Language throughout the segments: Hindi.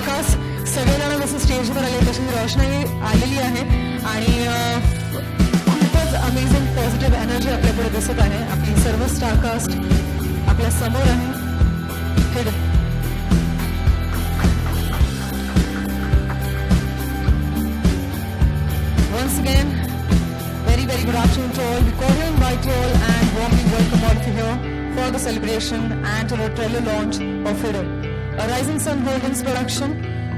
स्टारकास्ट सगळेजण जसं स्टेजवर आले तशी रोषणाई आलेली आहे आणि खूपच अमेझिंग पॉझिटिव्ह एनर्जी आपल्याकडे दिसत आहे. आपली सर्व स्टारकास्ट आपल्या समोर आहे. Once again, very good afternoon to all. We cordially invite you all and warmly welcome all of you here for the celebration and to the trailer launch of Hidden, a Rising Sun Holdings production,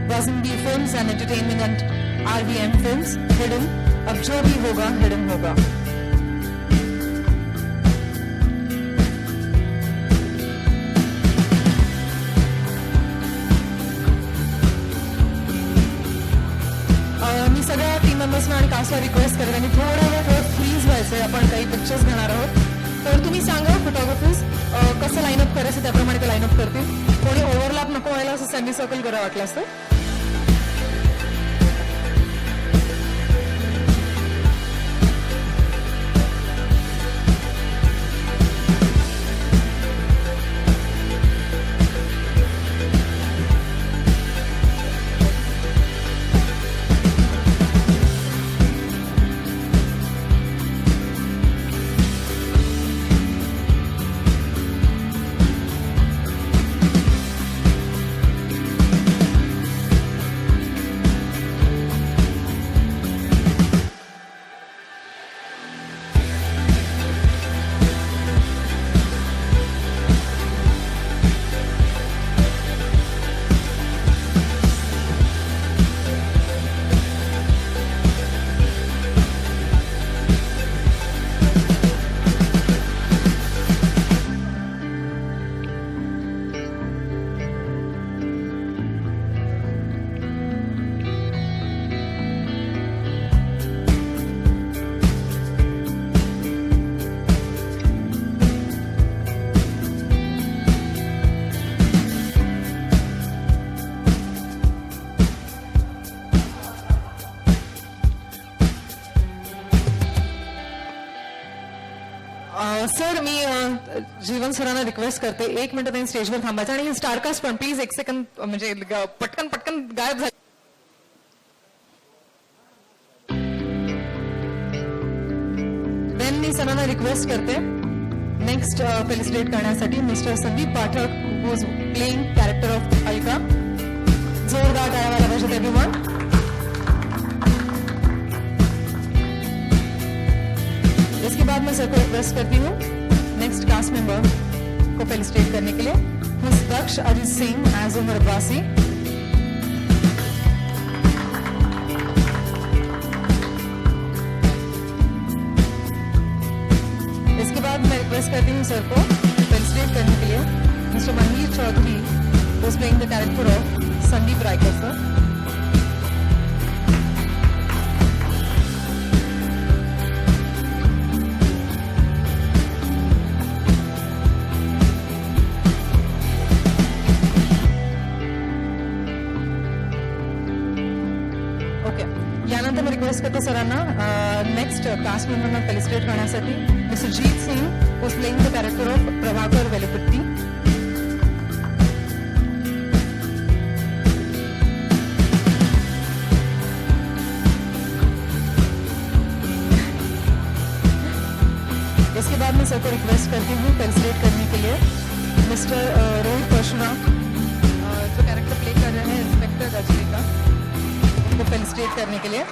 Buzzing Bee Films and Entertainment and RVM Films. Hidden, अब जो भी होगा हिडन होगा. मी सगळ्या टीम मेंबर्सना आणि कास्टला रिक्वेस्ट करते आणि थोडा फ्रीज व्हायचंय. आपण काही पिक्चर्स घेणार आहोत तर तुम्ही सांगा फोटोग्राफर्स कसं लाईनअप करायचं त्याप्रमाणे ते लाईनअप करतील. कोणी ओव्हरलॅप नको व्हायला असं सेमी सर्कल करा वाटलं असतं. सर मी जीवन सरांना रिक्वेस्ट करते 1 मिनिट त्यांनी स्टेजवर थांबायचं आणि स्टारकास्ट पण प्लीज 1 सेकंड म्हणजे पटकन गायब झाले. देन मी सरांना रिक्वेस्ट करते नेक्स्ट फेलिसिटेट करण्यासाठी mister Sandeep Pathak who is playing character of Alka. जोरदार टाळ्या वाजवा पाहिजे एव्हरीवन. इसके बाद मैं सर को रिक्वेस्ट करती हूँ नेक्स्ट कास्ट मेंबर को फेलिसिटेट करने के लिए. मिस दक्ष अजीत सिंह एज उमर अब्बासी. इसके बाद मैं रिक्वेस्ट करती हूँ सर को फेलिसिटेट करने के लिए mister Manveer Chaudhary who is playing the character of Sandeep Raikar sir. यानंतर मी रिक्वेस्ट करते सरांना नेक्स्ट कास्ट मेंबरना फेलिसिटेट करण्यासाठी mister Jeet Singh who is playing the character of Prabhakar Velpatti. इसके बाद मैं सर को रिक्वेस्ट करती हूँ फेलिसिटेट करने के लिए मिस्टर रोहित परशुराम जो कैरेक्टर प्ले कर रहे हैं इंस्पेक्टर रजनीका को फेलिसिटेट करने के लिए.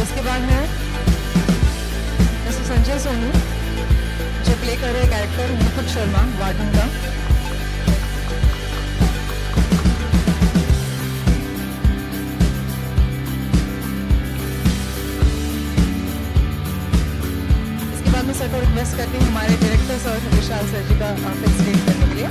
इसके बाद है मिस्टर संजय सोनू जो प्ले कर रहे कैरेक्टर मुकुट शर्मा वार्डन का. मैं सर को रिक्वेस्ट करती हूँ हमारे डायरेक्टर सर विशाल सर जी का फेलिसिटेट करने के लिए.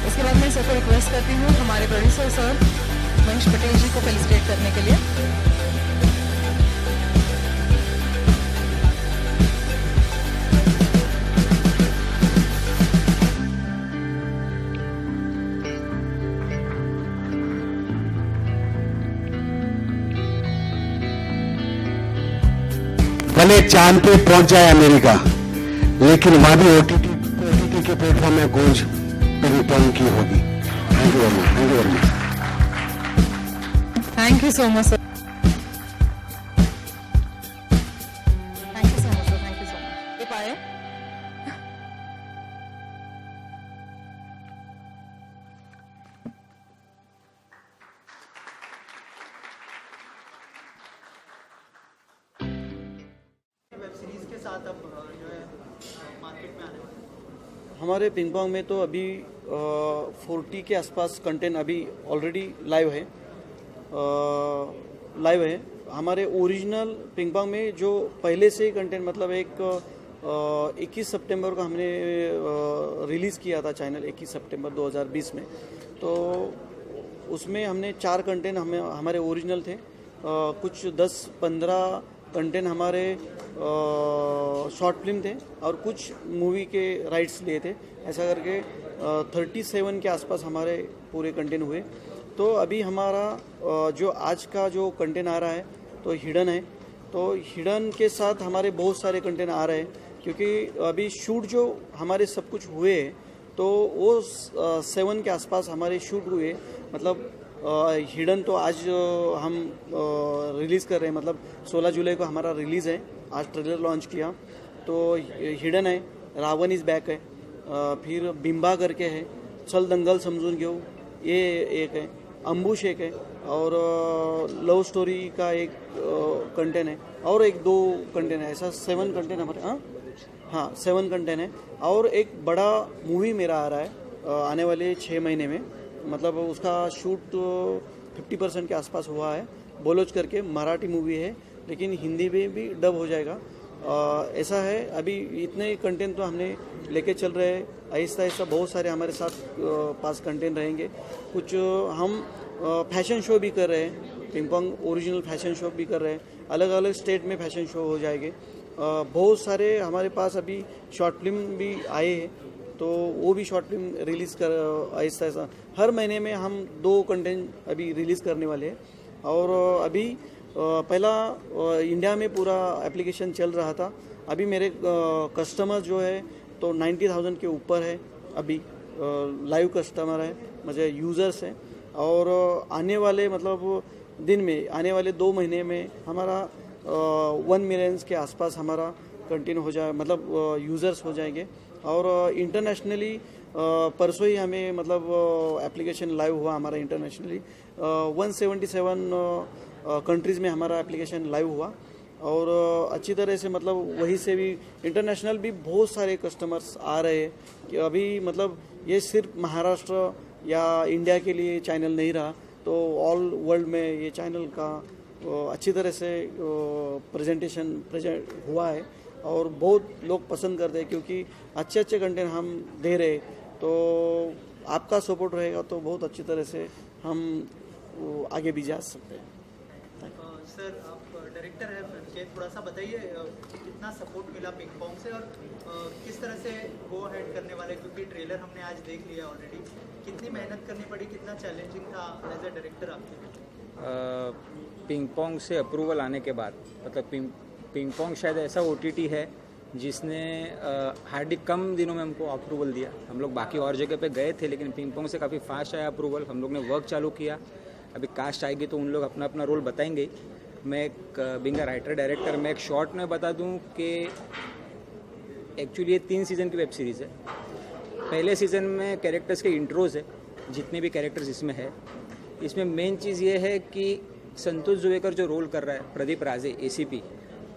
इसके बाद मैं सर को रिक्वेस्ट करती हूँ हमारे प्रोड्यूसर सर मनीष पटेल जी को फेलिसिटेट करने के लिए. भले चांद पे पहुंच जाए अमेरिका, लेकिन वहां भी ओटीटी के प्लेटफॉर्म में गूंज पिंग पोंग की होगी। Thank you very much, thank you very much. Thank you so much, sir. Thank you so much, sir. Thank you so much. If I web series के साथ अब जो है मार्केट में आने वाले हैं। हमारे पिंग पोंग में तो अभी 40 के आसपास कंटेंट अभी ऑलरेडी लाइव है। हमारे ओरिजिनल पिंग पोंग में जो पहले से ही कंटेंट मतलब एक 21 सितंबर को हमने रिलीज़ किया था चैनल 21 सितंबर 2020 में, तो उसमें हमने 4 कंटेंट हमारे ओरिजिनल थे, कुछ 10-15 कंटेंट हमारे शॉर्ट फिल्म थे और कुछ मूवी के राइट्स लिए थे। ऐसा करके 37 के आसपास हमारे पूरे कंटेंट हुए। तो अभी हमारा जो आज का जो कंटेंट आ रहा है तो हिडन है, तो हिडन के साथ हमारे बहुत सारे कंटेंट आ रहे हैं, क्योंकि अभी शूट जो हमारे सब कुछ हुए तो वो 7 के आसपास हमारे शूट हुए। मतलब हिडन तो आज हम रिलीज़ कर रहे हैं, मतलब 16 जुलाई को हमारा रिलीज़ है। आज ट्रेलर लॉन्च किया, तो हिडन है, रावण इज़ बैक है, फिर बिंबा करके है, चल दंगल समझून घेऊ ये एक है, अम्बुश एक है, और लव स्टोरी का एक कंटेंट है, और 1-2 कंटेंट है। ऐसा 7 कंटेंट हमारे 7 कंटेंट है। और एक बड़ा मूवी मेरा आ रहा है आने वाले 6 महीने में, मतलब उसका शूट 50% के आसपास हुआ है। बोलोच करके मराठी मूवी है, लेकिन हिंदी में भी डब हो जाएगा। ऐसा है, अभी इतने कंटेंट तो हमने लेके चल रहे हैं। आहिस्ता आहिस्ता बहुत सारे हमारे साथ पास कंटेंट रहेंगे। कुछ हम फैशन शो भी कर रहे हैं, ping pong original fashion show भी कर रहे हैं, अलग अलग स्टेट में फैशन शो हो जाएंगे। बहुत सारे हमारे पास अभी शॉर्ट फिल्म भी आए हैं, तो वो भी शॉर्ट फिल्म रिलीज़ कर आहिस्ता आहिस्ता हर महीने में हम 2 कंटेंट अभी रिलीज़ करने वाले हैं। और अभी पहला इंडिया में पूरा एप्लीकेशन चल रहा था, अभी मेरे कस्टमर जो है तो 90,000 के ऊपर है अभी लाइव कस्टमर है, मुझे यूज़र्स हैं। और आने वाले मतलब दिन में, आने वाले 2 महीने में हमारा 1 मिलियन के आसपास हमारा कंटेंट हो जाए, मतलब यूज़र्स हो जाएंगे। और इंटरनेशनली परसों ही हमें मतलब एप्लीकेशन लाइव हुआ हमारा इंटरनेशनली 177 कंट्रीज़ में हमारा एप्लीकेशन लाइव हुआ। और अच्छी तरह से मतलब वहीं से भी इंटरनेशनल भी बहुत सारे कस्टमर्स आ रहे हैं कि अभी मतलब ये सिर्फ महाराष्ट्र या इंडिया के लिए चैनल नहीं रहा, तो ऑल वर्ल्ड में ये चैनल का अच्छी तरह से प्रेजेंट हुआ है और बहुत लोग पसंद करते हैं, क्योंकि अच्छे अच्छे कंटेंट हम दे रहे। तो आपका सपोर्ट रहेगा तो बहुत अच्छी तरह से हम आगे भी जा सकते हैं। सर, आप डायरेक्टर हैं फिल्म के, थोड़ा सा बताइए कितना सपोर्ट मिला पिंग पोंग से और किस तरह से गो अहेड करने वाले, क्योंकि ट्रेलर हमने आज देख लिया ऑलरेडी। कितनी मेहनत करनी पड़ी, कितना चैलेंजिंग था एज ए डायरेक्टर आपके लिए? पिंग पोंग से अप्रूवल आने के बाद, मतलब पिंग पोंग शायद ऐसा OTT है जिसने हार्डली कम दिनों में हमको अप्रूवल दिया। हम लोग बाकी और जगह पे गए थे, लेकिन पिंग पोंग से काफ़ी फास्ट आया अप्रूवल। हम लोग ने वर्क चालू किया, अभी कास्ट आएगी तो उन लोग अपना अपना रोल बताएंगे। मैं एक बिंग राइटर डायरेक्टर, मैं एक शॉर्ट में बता दूं कि एक्चुअली ये 3 सीज़न की वेब सीरीज़ है। पहले सीज़न में कैरेक्टर्स के इंट्रोज है, जितने भी कैरेक्टर्स इसमें है। इसमें मेन चीज़ ये है कि संतोष जुवेकर जो रोल कर रहा है प्रदीप राजे ACP,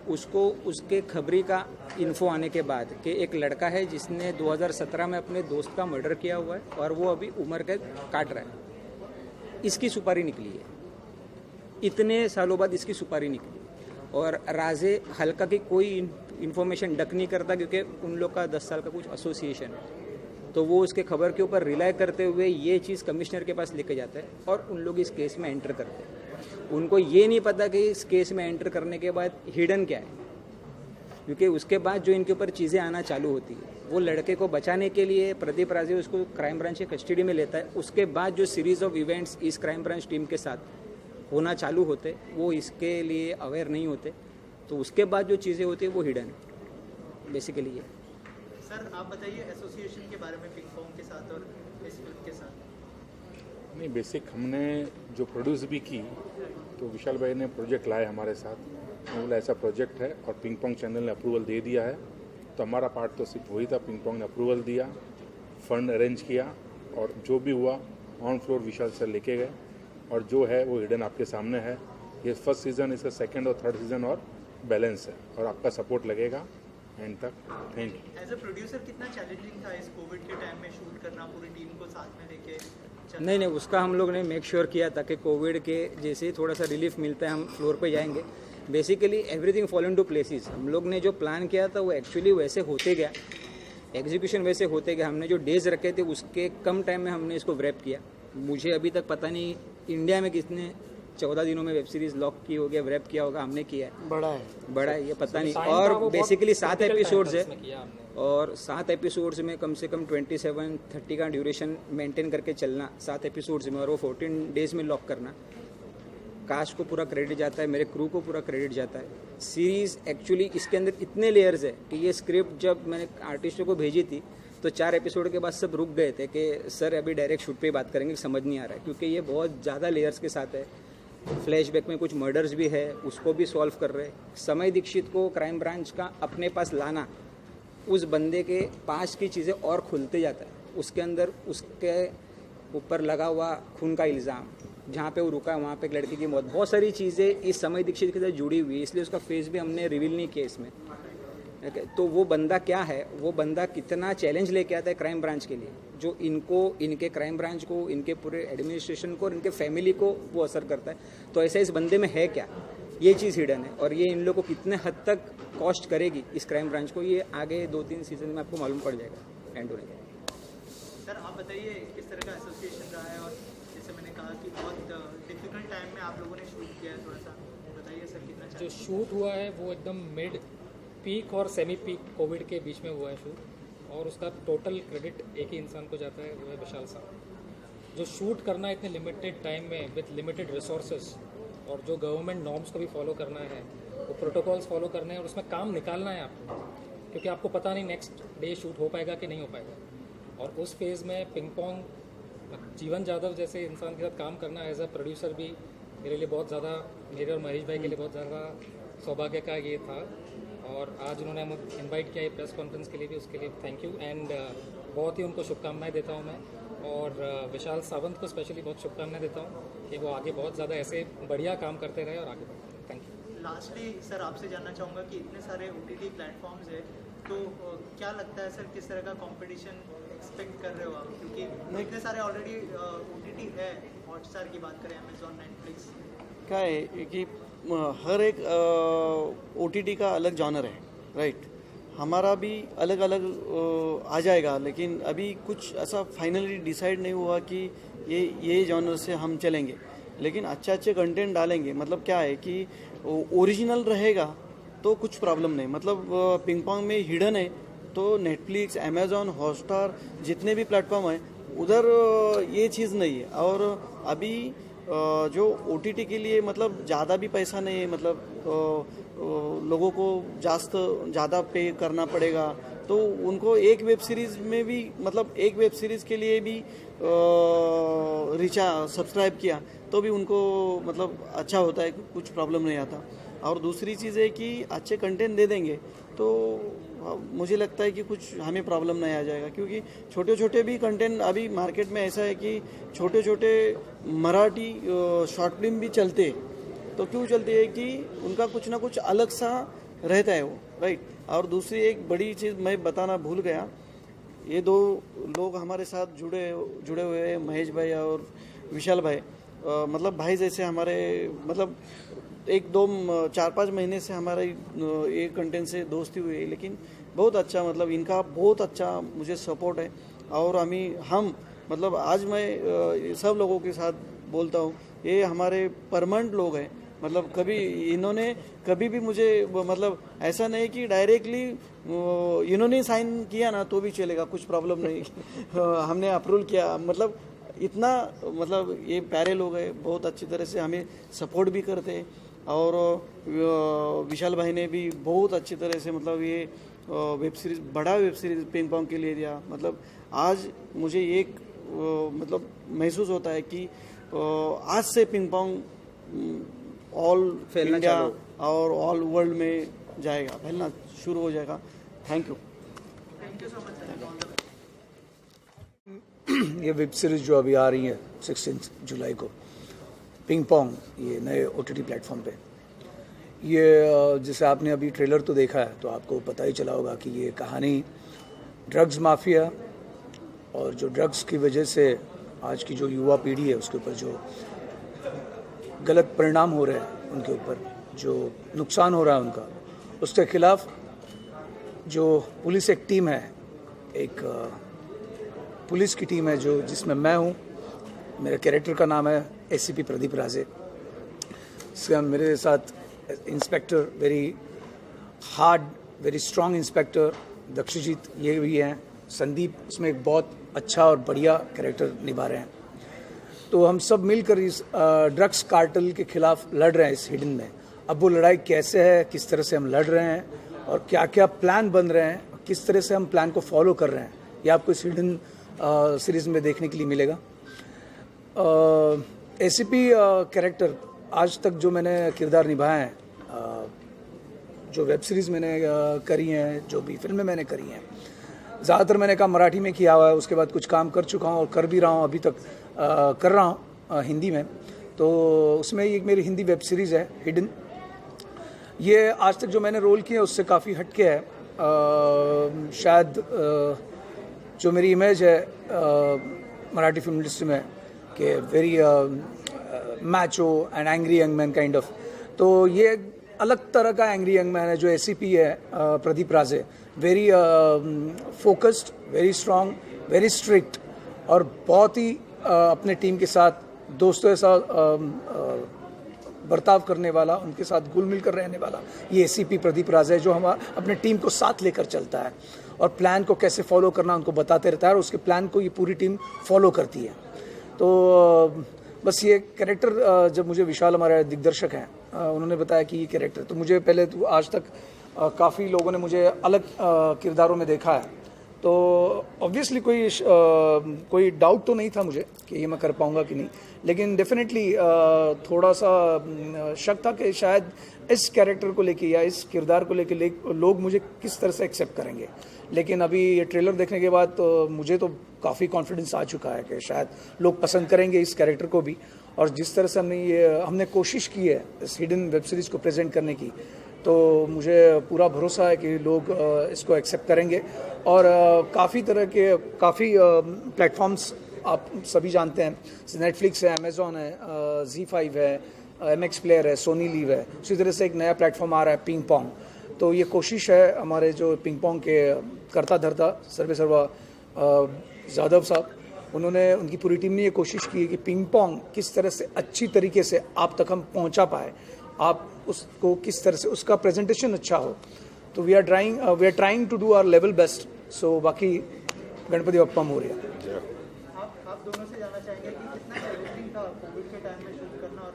उसको उसके खबरी का इन्फो आने के बाद कि एक लड़का है जिसने 2017 में अपने दोस्त का मर्डर किया हुआ है और वो अभी उम्र कैद काट रहा है, इसकी सुपारी निकली है। इतने सालों बाद इसकी सुपारी निकली, और राजे हल्का की कोई इन्फॉर्मेशन डक नहीं करता, क्योंकि उन लोग का 10 साल का कुछ एसोसिएशन है। तो वो उसके खबर के ऊपर रिलाई करते हुए ये चीज़ कमिश्नर के पास लेके जाता है और उन लोग इस केस में एंटर करते हैं। उनको ये नहीं पता कि इस केस में एंटर करने के बाद हिडन क्या है, क्योंकि उसके बाद जो इनके ऊपर चीज़ें आना चालू होती है, वो लड़के को बचाने के लिए प्रदीप राजे उसको क्राइम ब्रांच के कस्टडी में लेता है। उसके बाद जो सीरीज़ ऑफ इवेंट्स इस क्राइम ब्रांच टीम के साथ होना चालू होते, वो इसके लिए अवेयर नहीं होते। तो उसके बाद जो चीज़ें होती है वो हिडन है बेसिकली ये। सर आप बताइए एसोसिएशन के बारे में पिंग पोंग के साथ और इस फिल्म के साथ। नहीं, बेसिक हमने जो प्रोड्यूस भी की तो विशाल भाई ने प्रोजेक्ट लाए हमारे साथ, मैं बोला ऐसा प्रोजेक्ट है और पिंग पोंग चैनल ने अप्रूवल दे दिया है, तो हमारा पार्ट तो सिर्फ वही था। पिंग पोंग ने अप्रूवल दिया, फंड अरेंज किया और जो भी हुआ ऑन फ्लोर विशाल सर लेके गए और जो है वो हिडन आपके सामने है। ये फर्स्ट सीज़न, इसका सेकंड और थर्ड सीज़न और बैलेंस है और आपका सपोर्ट लगेगा एंड तक। Thank you. As a producer कितना चैलेंजिंग था इस कोविड के टाइम में शूट करना, पूरी टीम को साथ में लेके चलना? नहीं, उसका हम लोग ने मेक श्योर किया था कि कोविड के जैसे ही थोड़ा सा रिलीफ मिलता है हम फ्लोर पे जाएंगे। Basically everything fall into places. हम लोग ने जो प्लान किया था वो एक्चुअली वैसे होते गया, एग्जीक्यूशन वैसे होते गया। हमने जो डेज रखे थे उसके कम टाइम में हमने इसको रैप किया। मुझे अभी तक पता नहीं इंडिया में किसने 14 दिनों में वेब सीरीज लॉक की होगी, रैप किया होगा, हमने किया है। बड़ा है ये पता नहीं। और बेसिकली 7 एपिसोड्स है और 7 एपिसोड्स में कम से कम 27-30 का ड्यूरेशन मेंटेन करके चलना 7 एपिसोड्स में, और वो 14 डेज में लॉक करना। कास्ट को पूरा क्रेडिट जाता है, मेरे क्रू को पूरा क्रेडिट जाता है। सीरीज एक्चुअली इसके अंदर इतने लेयर्स है कि ये स्क्रिप्ट जब मैंने आर्टिस्टों को भेजी थी तो 4 एपिसोड के बाद सब रुक गए थे कि सर अभी डायरेक्ट शूट पे बात करेंगे, समझ नहीं आ रहा है, क्योंकि ये बहुत ज़्यादा लेयर्स के साथ है। फ्लैशबैक में कुछ मर्डर्स भी है, उसको भी सॉल्व कर रहे हैं। समय दीक्षित को क्राइम ब्रांच का अपने पास लाना, उस बंदे के पास की चीज़ें और खुलते जाता है। उसके अंदर उसके ऊपर लगा हुआ खून का इल्ज़ाम, जहाँ पे वो रुका वहाँ पे एक लड़की की मौत, बहुत सारी चीज़ें इस समय दीक्षित के साथ जुड़ी हुई है, इसलिए उसका फेस भी हमने रिवील नहीं किया इसमें। तो वो बंदा क्या है, वो बंदा कितना चैलेंज लेके आता है क्राइम ब्रांच के लिए, जो इनको, इनके क्राइम ब्रांच को, इनके पूरे एडमिनिस्ट्रेशन को और इनके फैमिली को वो असर करता है। तो ऐसा इस बंदे में है क्या, ये चीज़ हिडन है। और ये इन लोगों को कितने हद तक कॉस्ट करेगी इस क्राइम ब्रांच को, ये आगे 2-3 सीजन में आपको मालूम पड़ जाएगा एंड होने के। सर आप बताइए किस तरह का एसोसिएशन रहा है, और जैसे मैंने कहा कि बहुत डिफिकल्ट टाइम में आप लोगों ने शूट किया है, थोड़ा सा बताइए सर कितना जो शूट हुआ है वो एकदम मिड पीक और सेमी पीक कोविड के बीच में हुआ है शूट, और उसका टोटल क्रेडिट एक ही इंसान को जाता है, वो है विशाल साहब। जो शूट करना है इतने लिमिटेड टाइम में विद लिमिटेड रिसोर्सेज, और जो गवर्नमेंट नॉर्म्स को भी फॉलो करना है, वो प्रोटोकॉल्स फॉलो करने हैं और उसमें काम निकालना है आपको, क्योंकि आपको पता नहीं नेक्स्ट डे शूट हो पाएगा कि नहीं हो पाएगा। और उस फेज़ में पिंग पोंग, जीवन जाधव जैसे इंसान के साथ काम करना एज अ प्रोड्यूसर भी मेरे लिए बहुत ज़्यादा, मेरे और महेश भाई के लिए बहुत ज़्यादा सौभाग्य का ये था। और आज उन्होंने हमें इनवाइट किया है प्रेस कॉन्फ्रेंस के लिए भी, उसके लिए थैंक यू। एंड बहुत ही उनको शुभकामनाएं देता हूँ मैं, और विशाल सावंत को स्पेशली बहुत शुभकामनाएं देता हूँ कि वो आगे बहुत ज़्यादा ऐसे बढ़िया काम करते रहे और आगे बढ़ते रहे। Thank you. लास्टली सर आपसे जानना चाहूँगा कि इतने सारे OTT प्लेटफॉर्म्स है, तो क्या लगता है सर किस तरह का कंपटीशन एक्सपेक्ट कर रहे हो आप, क्योंकि इतने सारे ऑलरेडी OTT है, हॉटस्टार की बात करें, अमेजॉन, नेटफ्लिक्स, क्या है कि हर एक OTT का अलग जॉनर है, राइट। हमारा भी अलग अलग आ जाएगा, लेकिन अभी कुछ ऐसा फाइनली डिसाइड नहीं हुआ कि ये जॉनर से हम चलेंगे, लेकिन अच्छे कंटेंट डालेंगे। मतलब क्या है कि ओरिजिनल रहेगा तो कुछ प्रॉब्लम नहीं। मतलब पिंग पोंग में हिडन है तो नेटफ्लिक्स, अमेजॉन, हॉटस्टार जितने भी प्लेटफॉर्म है उधर ये चीज़ नहीं है। और अभी जो OTT के लिए मतलब ज़्यादा भी पैसा नहीं है, मतलब लोगों को ज़्यादा पे करना पड़ेगा, तो उनको एक वेब सीरीज़ में भी, मतलब एक वेब सीरीज़ के लिए भी सब्सक्राइब किया तो भी उनको मतलब अच्छा होता है, कुछ प्रॉब्लम नहीं आता। और दूसरी चीज़ है कि अच्छे कंटेंट दे देंगे तो मुझे लगता है कि कुछ हमें प्रॉब्लम नहीं आ जाएगा, क्योंकि छोटे छोटे भी कंटेंट अभी मार्केट में ऐसा है कि छोटे छोटे मराठी शॉर्ट फिल्म भी चलते हैं। तो क्यों चलते हैं कि उनका कुछ ना कुछ अलग सा रहता है वो, राइट। और दूसरी एक बड़ी चीज़ मैं बताना भूल गया, ये 2 लोग हमारे साथ जुड़े हुए हैं, महेश भाई और विशाल भाई। मतलब भाई जैसे हमारे, मतलब 1-2-4-5 महीने से हमारे एक कंटेंट से दोस्ती हुई है, लेकिन बहुत अच्छा, मतलब इनका बहुत अच्छा मुझे सपोर्ट है। और हम मतलब आज मैं सब लोगों के साथ बोलता हूँ, ये हमारे परमानेंट लोग हैं। मतलब कभी इन्होंने कभी भी मुझे, मतलब ऐसा नहीं कि डायरेक्टली इन्होंने साइन किया ना तो भी चलेगा, कुछ प्रॉब्लम नहीं हमने अप्रूवल किया, मतलब इतना, मतलब ये प्यारे लोग हैं, बहुत अच्छी तरह से हमें सपोर्ट भी करते हैं। और विशाल भाई ने भी बहुत अच्छी तरह से मतलब ये वेब सीरीज़ बड़ा वेब सीरीज़ पिंग पोंग के लिए दिया। मतलब आज मुझे एक मतलब महसूस होता है कि आज से पिंग पोंग ऑल फैलना इंडिया चालू। और ऑल वर्ल्ड में जाएगा, फैलना शुरू हो जाएगा। Thank you. ये वेब सीरीज़ जो अभी आ रही है 16 जुलाई को, पिंग पोंग, ये नए OTT प्लेटफॉर्म पे, ये जैसे आपने अभी ट्रेलर तो देखा है तो आपको पता ही चला होगा कि ये कहानी ड्रग्स माफिया और जो ड्रग्स की वजह से आज की जो युवा पीढ़ी है उसके ऊपर जो गलत परिणाम हो रहे हैं, उनके ऊपर जो नुकसान हो रहा है उनका, उसके खिलाफ जो पुलिस एक टीम है, एक पुलिस की टीम है जो जिसमें मैं हूँ, मेरे कैरेक्टर का नाम है ACP प्रदीप राजे। इसका मेरे साथ inspector, very hard, very strong inspector Dakshijeet ये भी हैं, संदीप उसमें एक बहुत अच्छा और बढ़िया कैरेक्टर निभा रहे हैं। तो हम सब मिलकर इस ड्रग्स कार्टेल के खिलाफ लड़ रहे हैं इस हिडन में। अब वो लड़ाई कैसे है, किस तरह से हम लड़ रहे हैं और क्या क्या प्लान बन रहे हैं, किस तरह से हम प्लान को फॉलो कर रहे हैं, ये आपको इस हिडन सीरीज़ में देखने के लिए मिलेगा। ACP कैरेक्टर आज तक जो मैंने किरदार निभाए हैं, जो वेब सीरीज़ मैंने करी हैं, जो भी फिल्में मैंने करी हैं, ज़्यादातर मैंने काम मराठी में किया हुआ है, उसके बाद कुछ काम कर चुका हूँ और कर भी रहा हूँ, अभी तक कर रहा हूँ हिंदी में। तो उसमें एक मेरी हिंदी वेब सीरीज़ है हिडन। ये आज तक जो मैंने रोल किया उससे काफ़ी हटके है। शायद जो मेरी इमेज है मराठी फिल्म इंडस्ट्री में कि very Macho and angry young man kind of, तो ये अलग तरह का एंग्री यंग मैन है जो ACP है Pradeep Raje. Very focused, very strong, very strict और बहुत ही अपने टीम के साथ दोस्तों के साथ बर्ताव करने वाला, उनके साथ घुल मिल कर रहने वाला ये ACP प्रदीप राजे है, जो हम अपने टीम को साथ लेकर चलता है और प्लान को कैसे फॉलो करना उनको बताते रहता है और उसके प्लान को ये पूरी टीम फॉलो करती है। तो बस ये कैरेक्टर जब मुझे विशाल हमारे दिग्दर्शक हैं उन्होंने बताया कि ये कैरेक्टर, तो मुझे पहले तो आज तक काफ़ी लोगों ने मुझे अलग किरदारों में देखा है, तो ऑब्वियसली कोई डाउट तो नहीं था मुझे कि ये मैं कर पाऊँगा कि नहीं, लेकिन डेफिनेटली थोड़ा सा शक था कि शायद इस कैरेक्टर को लेके या इस किरदार को लेके लोग मुझे किस तरह से एक्सेप्ट करेंगे। लेकिन अभी ये ट्रेलर देखने के बाद तो मुझे तो काफ़ी कॉन्फिडेंस आ चुका है कि शायद लोग पसंद करेंगे इस कैरेक्टर को भी, और जिस तरह से हमने कोशिश की है इस हिडन वेब सीरीज़ को प्रेजेंट करने की, तो मुझे पूरा भरोसा है कि लोग इसको एक्सेप्ट करेंगे। और काफ़ी तरह के प्लेटफॉर्म्स आप सभी जानते हैं, नेटफ्लिक्स है, अमेजॉन है, Z5 है, MX प्लेयर है, सोनी लीव है, उसी तरह से एक नया प्लेटफॉर्म आ रहा है पिंग पोंग। तो ये कोशिश है हमारे जो पिंग पोंग के करता धरता सर्वा जादव साहब, उनकी पूरी टीम ने ये कोशिश की है कि पिंग पोंग किस तरह से अच्छी तरीके से आप तक हम पहुंचा पाए, आप उसको किस तरह से उसका प्रेजेंटेशन अच्छा हो। तो we are trying to do our level best. So बाकी गणपति बप्पा मोरया। आप दोनों से जानना चाहेंगे कि कितना चैलेंजिंग था कोविड के टाइम में शूट करना और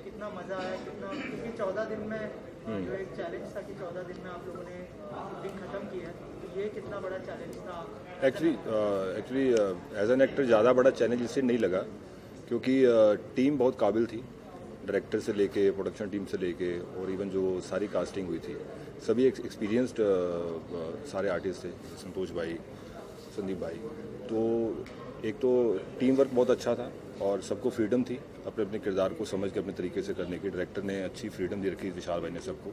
कितना मजा आया, क्योंकि 14 दिन में जो एक चैलेंज था कि 14 दिन में आप लोगों ने शूटिंग खत्म की है, तो ये कितना बड़ा चैलेंज था? एक्चुअली एज एन एक्टर ज़्यादा बड़ा चैलेंज इससे नहीं लगा, क्योंकि टीम बहुत काबिल थी, डायरेक्टर से लेके प्रोडक्शन टीम से लेके और इवन जो सारी कास्टिंग हुई थी सभी एक्सपीरियंस्ड सारे आर्टिस्ट थे, संतोष भाई, संदीप भाई। तो एक तो टीम वर्क बहुत अच्छा था और सबको फ्रीडम थी अपने अपने किरदार को समझ के अपने तरीके से करने की। डायरेक्टर ने अच्छी फ्रीडम दे रखी, विशाल भाई ने सबको,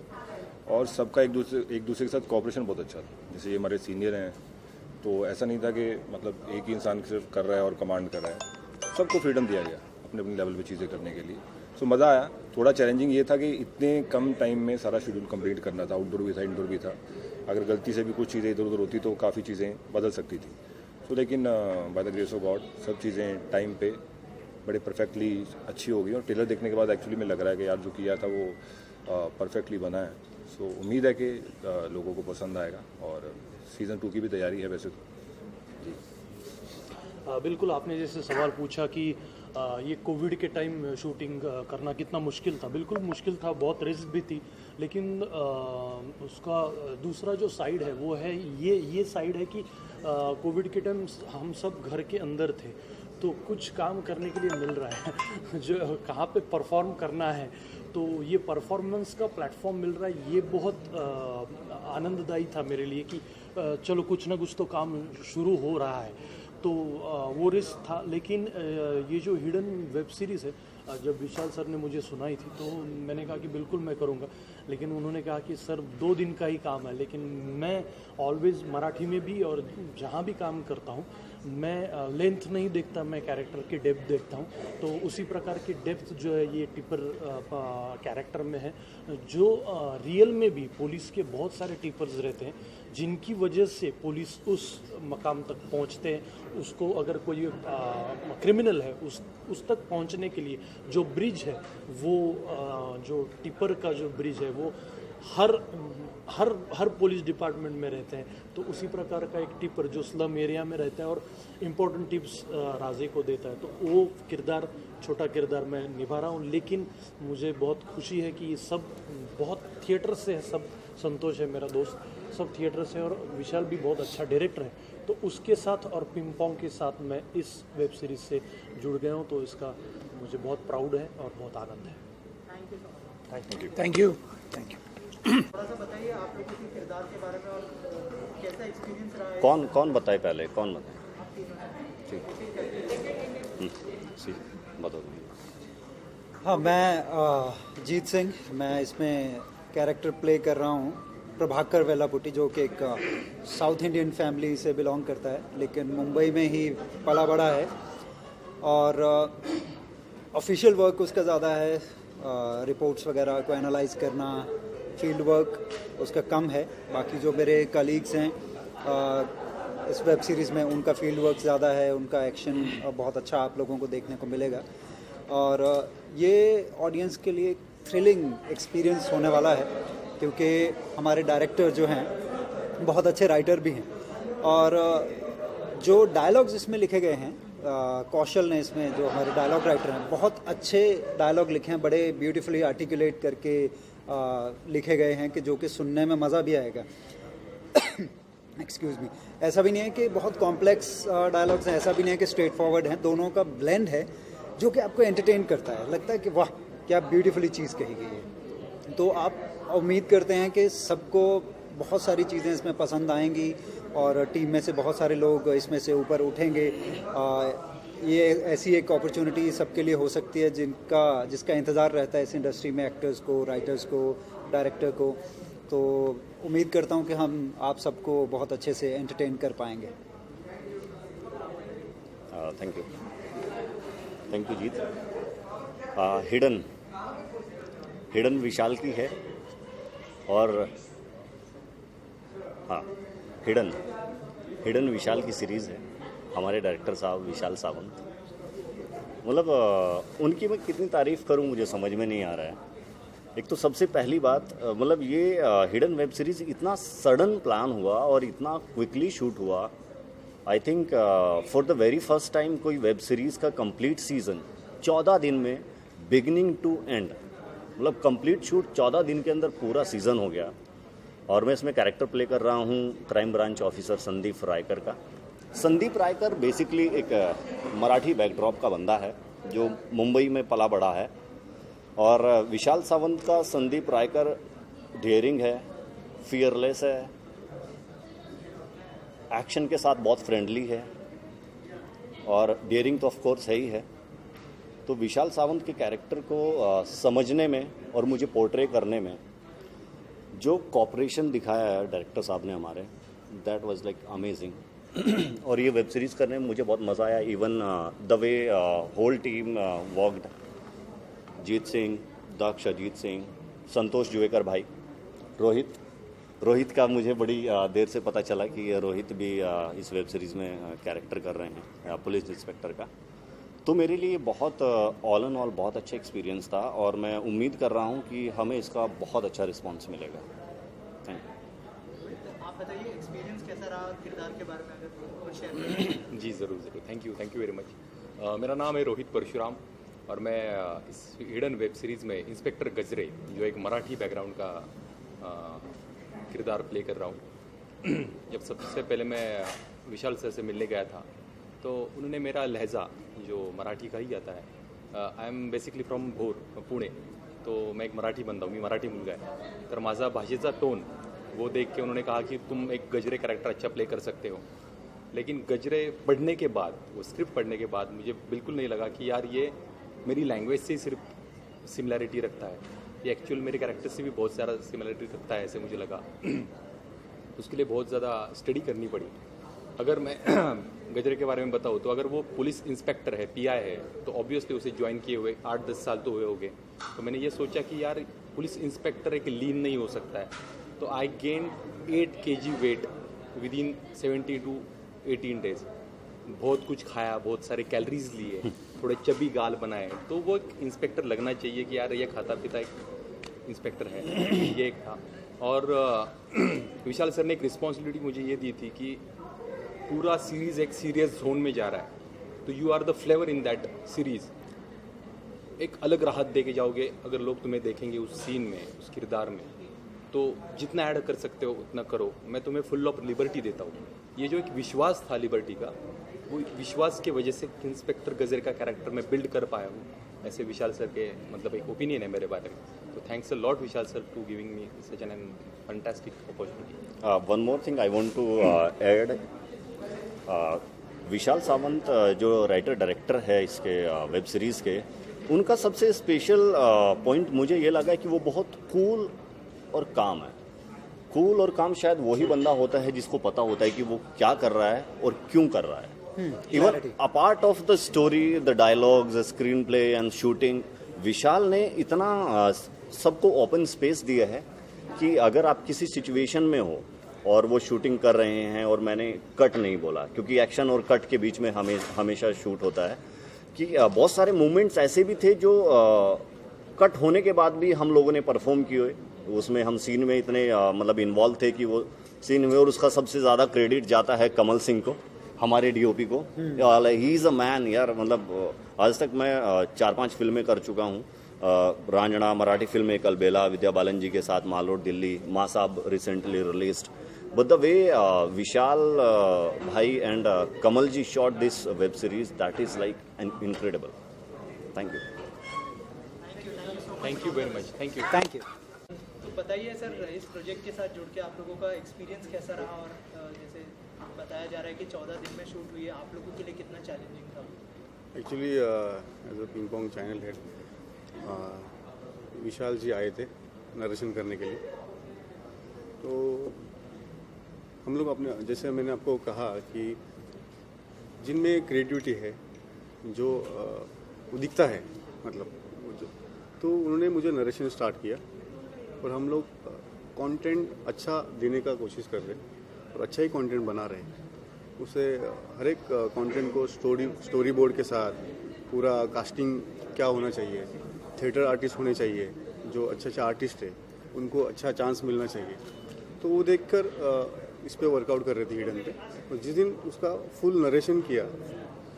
और सबका एक दूसरे के साथ कोऑपरेशन बहुत अच्छा था। जैसे ये हमारे सीनियर हैं, तो ऐसा नहीं था कि मतलब एक ही इंसान सिर्फ कर रहा है और कमांड कर रहा है, सबको फ्रीडम दिया गया अपने अपने लेवल पे चीज़ें करने के लिए। सो मज़ा आया। थोड़ा चैलेंजिंग ये था कि इतने कम टाइम में सारा शेड्यूल कंप्लीट करना था, आउटडोर भी था, इंडोर भी था। अगर गलती से भी कुछ चीज़ें इधर उधर होती तो काफ़ी चीज़ें बदल सकती थी। सो लेकिन by the grace of God सब चीज़ें टाइम पे बड़े परफेक्टली अच्छी हो गई, और ट्रेलर देखने के बाद एक्चुअली में लग रहा है कि यार जो किया था वो परफेक्टली बना है। सो उम्मीद है कि लोगों को पसंद आएगा, और सीज़न 2 की भी तैयारी है वैसे तो। जी बिल्कुल आपने जैसे सवाल पूछा कि ये कोविड के टाइम शूटिंग करना कितना मुश्किल था। बिल्कुल मुश्किल था, बहुत रिस्क भी थी, लेकिन उसका दूसरा जो साइड है वो है ये साइड है कि कोविड के टाइम हम सब घर के अंदर थे, तो कुछ काम करने के लिए मिल रहा है जो कहाँ पे परफॉर्म करना है, तो ये परफॉर्मेंस का प्लेटफॉर्म मिल रहा है। ये बहुत आनंददायी था मेरे लिए कि चलो कुछ ना कुछ तो काम शुरू हो रहा है, तो वो रिस्क था। लेकिन ये जो हिडन वेब सीरीज़ है, जब विशाल सर ने मुझे सुनाई थी तो मैंने कहा कि बिल्कुल मैं करूँगा, लेकिन उन्होंने कहा कि सर 2 दिन का ही काम है। लेकिन मैं ऑलवेज़ मराठी में भी और जहाँ भी काम करता हूँ मैं लेंथ नहीं देखता, मैं कैरेक्टर की डेप्थ देखता हूँ। तो उसी प्रकार की डेप्थ जो है ये टिपर कैरेक्टर में है, जो रियल में भी पुलिस के बहुत सारे टिपर्स रहते हैं जिनकी वजह से पुलिस उस मकाम तक पहुंचते हैं। उसको अगर कोई क्रिमिनल है उस तक पहुंचने के लिए जो ब्रिज है वो जो टिपर का जो ब्रिज है वो हर पुलिस डिपार्टमेंट में रहते हैं। तो उसी प्रकार का एक टिपर जो स्लम एरिया में रहता है और इम्पोर्टेंट टिप्स राजे को देता है, तो वो किरदार, छोटा किरदार मैं निभा रहा हूँ। लेकिन मुझे बहुत खुशी है कि ये सब बहुत थिएटर से है, सब संतोष है मेरा दोस्त, सब थिएटर से, और विशाल भी बहुत अच्छा डायरेक्टर है, तो उसके साथ और पिंगपोंग के साथ मैं इस वेब सीरीज़ से जुड़ गया हूँ, तो इसका मुझे बहुत प्राउड है और बहुत आनंद है। Thank you. थोड़ा सा बताइए आप लोगों के किरदार के बारे में और कैसा एक्सपीरियंस रहा है। कौन बताए पहले, कौन बताए? ठीक, बताओ। हाँ, मैं जीत सिंह, मैं इसमें कैरेक्टर प्ले कर रहा हूँ प्रभाकर वेलापुटी, जो कि एक साउथ इंडियन फैमिली से बिलोंग करता है, लेकिन मुंबई में ही पला बड़ा है। और ऑफिशियल वर्क उसका ज़्यादा है, रिपोर्ट्स वगैरह को एनालाइज करना, फील्ड वर्क उसका कम है। बाकी जो मेरे कलीग्स हैं इस वेब सीरीज़ में, उनका फील्ड वर्क ज़्यादा है, उनका एक्शन बहुत अच्छा आप लोगों को देखने को मिलेगा। और ये ऑडियंस के लिए थ्रिलिंग एक्सपीरियंस होने वाला है, क्योंकि हमारे डायरेक्टर जो हैं बहुत अच्छे राइटर भी हैं, और जो डायलॉग्स इसमें लिखे गए हैं, कौशल ने इसमें, जो हमारे डायलॉग राइटर हैं, बहुत अच्छे डायलॉग लिखे हैं, बड़े ब्यूटीफुली आर्टिकुलेट करके लिखे गए हैं कि जो कि सुनने में मज़ा भी आएगा। Excuse me. ऐसा भी नहीं है कि बहुत कॉम्प्लेक्स डायलॉग्स हैं, ऐसा भी नहीं है कि स्ट्रेट फॉरवर्ड हैं, दोनों का ब्लेंड है जो कि आपको एंटरटेन करता है, लगता है कि वाह क्या ब्यूटीफुली चीज़ कही गई है। तो आप उम्मीद करते हैं कि सबको बहुत सारी चीज़ें इसमें पसंद आएंगी और टीम में से बहुत सारे लोग इसमें से ऊपर उठेंगे। ये ऐसी एक अपॉर्चुनिटी सबके लिए हो सकती है जिसका इंतज़ार रहता है इस इंडस्ट्री में, एक्टर्स को, राइटर्स को, डायरेक्टर को। तो उम्मीद करता हूँ कि हम आप सबको बहुत अच्छे से एंटरटेन कर पाएंगे। Thank you Jeet. हिडन विशाल की है, और हाँ, हिडन विशाल की सीरीज़ है। हमारे डायरेक्टर साहब विशाल सावंत, मतलब उनकी मैं कितनी तारीफ़ करूं मुझे समझ में नहीं आ रहा है। एक तो सबसे पहली बात, मतलब ये हिडन वेब सीरीज़ इतना सडन प्लान हुआ और इतना क्विकली शूट हुआ। I think for the very first time कोई वेब सीरीज़ का कंप्लीट सीज़न 14 दिन में बिगिनिंग टू एंड, मतलब कंप्लीट शूट 14 दिन के अंदर पूरा सीज़न हो गया। और मैं इसमें कैरेक्टर प्ले कर रहा हूँ crime branch officer Sandeep Raikar का। संदीप रायकर बेसिकली एक मराठी बैकड्रॉप का बंदा है जो मुंबई में पला बड़ा है, और विशाल सावंत का संदीप रायकर डेयरिंग है, फियरलेस है, एक्शन के साथ बहुत फ्रेंडली है, और डेयरिंग तो ऑफ कोर्स है ही है। तो विशाल सावंत के कैरेक्टर को समझने में और मुझे पोर्ट्रे करने में जो कॉपरेशन दिखाया है डायरेक्टर साहब ने हमारे, दैट वाज लाइक अमेजिंग। और ये वेब सीरीज़ करने में मुझे बहुत मज़ा आया। Even the way whole team worked, Jeet Singh, Daksh, Ajit Singh, Santosh Juvekar भाई, रोहित का मुझे बड़ी देर से पता चला कि रोहित भी इस वेब सीरीज़ में कैरेक्टर कर रहे हैं पुलिस इंस्पेक्टर का। तो मेरे लिए बहुत ऑल एंड ऑल बहुत अच्छा एक्सपीरियंस था, और मैं उम्मीद कर रहा हूँ कि हमें इसका बहुत अच्छा रिस्पॉन्स मिलेगा। Thank you. आप बताइए एक्सपीरियंस कैसा रहा और किरदार के बारे में अगर कुछ शेयर करें। जी ज़रूर, थैंक यू वेरी मच। मेरा नाम है रोहित परशुराम और मैं इस हिडन वेब सीरीज़ में इंस्पेक्टर गजरे, जो एक मराठी बैकग्राउंड का किरदार प्ले कर रहा हूँ। जब सबसे पहले मैं विशाल सर से मिलने गया था तो उन्होंने मेरा लहजा जो मराठी का ही आता है, आई एम बेसिकली फ्रॉम भोर पुणे, तो मैं एक मराठी बंदा हूँ, मी मराठी मुलगा आहे, तर माझा भाषेचा टोन वो देख के उन्होंने कहा कि तुम एक गजरे कैरेक्टर अच्छा प्ले कर सकते हो। लेकिन गजरे पढ़ने के बाद, वो स्क्रिप्ट पढ़ने के बाद मुझे बिल्कुल नहीं लगा कि यार ये मेरी लैंग्वेज से सिर्फ सिमिलैरिटी रखता है, ये एक्चुअल मेरे कैरेक्टर से भी बहुत सारा सिमिलैरिटी रखता है, ऐसे मुझे लगा। उसके लिए बहुत ज़्यादा स्टडी करनी पड़ी। अगर मैं गजरे के बारे में बताऊँ तो अगर वो पुलिस इंस्पेक्टर है, PI है, तो ऑब्वियसली उसे ज्वाइन किए हुए 8-10 साल तो हुए होंगे। तो मैंने ये सोचा कि यार पुलिस इंस्पेक्टर एक लीन नहीं हो सकता है, तो I gain 8 kg weight within 70 to 18 days. बहुत कुछ खाया, बहुत सारे कैलोरीज लिए, थोड़े चबी गाल बनाए, तो वो एक इंस्पेक्टर लगना चाहिए कि यार ये खाता पीता एक इंस्पेक्टर है, ये एक था। और विशाल सर ने एक रिस्पॉन्सिबिलिटी मुझे ये दी थी कि पूरा सीरीज़ एक सीरियस जोन में जा रहा है, तो you are the flavour in that series. एक अलग राहत दे के जाओगे अगर लोग तुम्हें देखेंगे उस सीन में, उस किरदार में, तो जितना ऐड कर सकते हो उतना करो। मैं तुम्हें फुल ऑफ लिबर्टी देता हूँ। ये जो एक विश्वास था लिबर्टी का, वो विश्वास की वजह से इंस्पेक्टर गजरे का कैरेक्टर मैं बिल्ड कर पाया हूँ। ऐसे विशाल सर के मतलब एक ओपिनियन है मेरे बारे में। तो thanks a lot Vishal sir to giving me such an fantastic opportunity. One more thing I want to add, Vishal Sawant जो राइटर डायरेक्टर है इसके वेब सीरीज़ के, उनका सबसे स्पेशल पॉइंट मुझे ये लगा कि वो बहुत कूल और काम है। कूल और काम शायद वही बंदा होता है जिसको पता होता है कि वो क्या कर रहा है और क्यों कर रहा है। Even apart of the story, the dialogues, the screenplay and shooting, Vishal ने इतना सबको ओपन स्पेस दिया है कि अगर आप किसी सिचुएशन में हो और वो शूटिंग कर रहे हैं, और मैंने कट नहीं बोला क्योंकि एक्शन और कट के बीच में हमेशा शूट होता है, कि बहुत सारे मूवमेंट्स ऐसे भी थे जो कट होने के बाद भी हम लोगों ने परफॉर्म किए। उसमें हम सीन में इतने मतलब इन्वॉल्व थे कि वो सीन में, और उसका सबसे ज़्यादा क्रेडिट जाता है कमल सिंह को, हमारे DOP को। ही इज़ अ मैन यार। मतलब आज तक मैं 4-5 फिल्में कर चुका हूँ, रांझना मराठी फिल्म एक अलबेला विद्या बालन जी के साथ, मालोड दिल्ली, माँ साहब recently released, but the way Vishal भाई and Kamal ji shot this web series, that is like incredible. Thank you. Thank you very much. Thank you. तो बताइए सर, इस प्रोजेक्ट के साथ जुड़ के आप लोगों का एक्सपीरियंस कैसा रहा, और जैसे बताया जा रहा है कि 14 दिन में शूट हुई है, आप लोगों के लिए कितना चैलेंजिंग था? Actually as a ping pong channel head Vishal ji आए थे नरेशन करने के लिए, तो हम लोग अपने, जैसे मैंने आपको कहा कि जिनमें क्रिएटिविटी है, जो वो दिखता है, मतलब तो उन्होंने मुझे नरेशन स्टार्ट किया, और हम लोग कंटेंट अच्छा देने का कोशिश कर रहे हैं और अच्छा ही कंटेंट बना रहे हैं। उसे हर एक कंटेंट को स्टोरी बोर्ड के साथ पूरा कास्टिंग क्या होना चाहिए, थिएटर आर्टिस्ट होने चाहिए, जो अच्छे आर्टिस्ट है उनको अच्छा चांस मिलना चाहिए, तो वो देखकर इस पे वर्कआउट कर रहे थे हिडन पे। और जिस दिन उसका फुल नरेशन किया,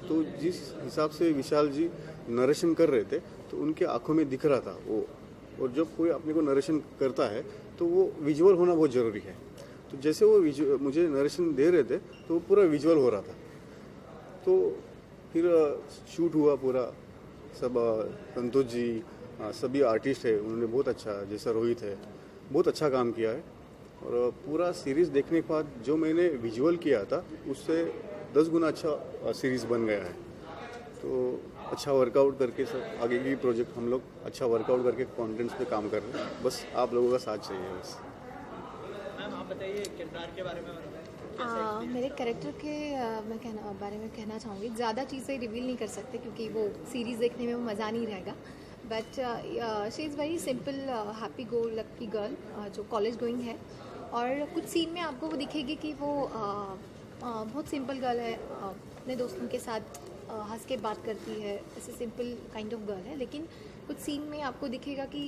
तो जिस हिसाब से विशाल जी नरेशन कर रहे थे, तो उनके आंखों में दिख रहा था वो। और जब कोई अपने को नरेशन करता है तो वो विजुअल होना बहुत ज़रूरी है। तो जैसे वो मुझे नरेशन दे रहे थे, तो वो पूरा विजुअल हो रहा था। तो फिर शूट हुआ पूरा, सब संतोष जी, सभी आर्टिस्ट है, उन्होंने बहुत अच्छा, जैसा रोहित है, बहुत अच्छा काम किया है। और पूरा सीरीज़ देखने के बाद जो मैंने विजुअल किया था, उससे 10 गुना अच्छा सीरीज़ बन गया है। तो अच्छा वर्कआउट करके सब आगे की प्रोजेक्ट हम लोग अच्छा वर्कआउट करके कंटेंट्स पे काम कर रहे हैं। बस आप लोगों का साथ चाहिए बस। मैम आप बताइए किरदार के बारे में। मेरे कैरेक्टर के मैं बारे में कहना चाहूँगी, ज़्यादा चीज़ें रिवील नहीं कर सकते क्योंकि वो सीरीज़ देखने में वो मज़ा नहीं रहेगा। But she is very simple happy go lucky girl जो कॉलेज गोइंग है, और कुछ सीन में आपको वो दिखेगी कि वो बहुत सिंपल गर्ल है, अपने दोस्तों के साथ हंस के बात करती है, ऐसे सिंपल काइंड ऑफ गर्ल है। लेकिन कुछ सीन में आपको दिखेगा कि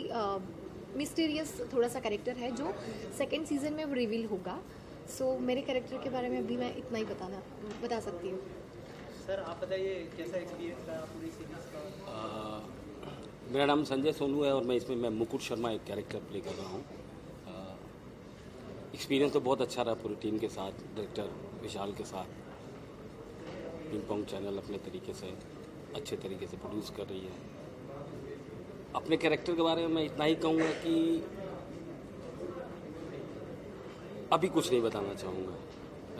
मिस्टीरियस थोड़ा सा कैरेक्टर है जो सेकेंड सीज़न में वो रिवील होगा। सो मेरे कैरेक्टर के बारे में अभी मैं इतना ही बता सकती हूँ। सर आप बताइए कैसा एक्सपीरियंस रहा पूरी सीरीज का? मेरा नाम संजय सोनू है और मैं इसमें मुकुट शर्मा एक कैरेक्टर प्ले कर रहा हूँ। एक्सपीरियंस तो बहुत अच्छा रहा पूरी टीम के साथ, डायरेक्टर विशाल के साथ। पिंग पोंग चैनल अपने तरीके से अच्छे तरीके से प्रोड्यूस कर रही है। अपने कैरेक्टर के बारे में मैं इतना ही कहूँगा कि अभी कुछ नहीं बताना चाहूँगा।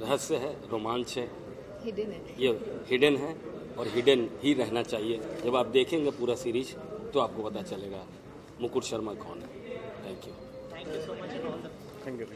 रहस्य है, रोमांच है, हिडन है, ये हिडन है और हिडन ही रहना चाहिए। जब आप देखेंगे पूरा सीरीज तो आपको पता चलेगा मुकुट शर्मा कौन है। Thank you. Thank you so much. Thank you.